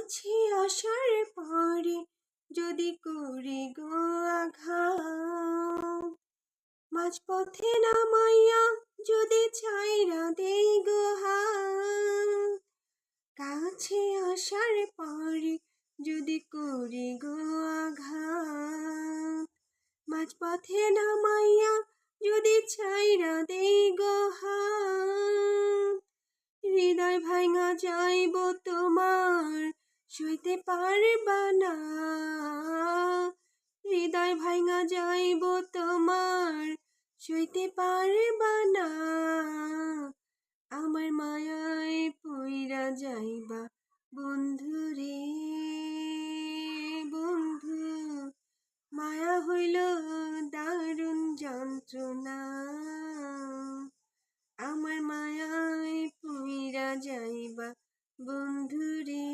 কাছে আসার পরে যদি করি গো আঘাত, মাঝপথে নামাইয়া যদি ছাইরা দেই গো হাত, কাছে আসার পরে যদি করি গো আঘাত, মাঝপথে নামাইয়া যদি ছাইরা দেই গো হাত, হৃদয় ভাঙা যাইব তোমার সইতে পারবা না, হৃদয় ভাঙা যাইব তোমার সইতে পারবা না, আমার মায়ায় পইরা যাইবা বন্ধু রে বন্ধু, মায়া হইল দারুণ যন্ত্রণা, আমার মায়ায় পইরা যাইবা বন্ধু রে।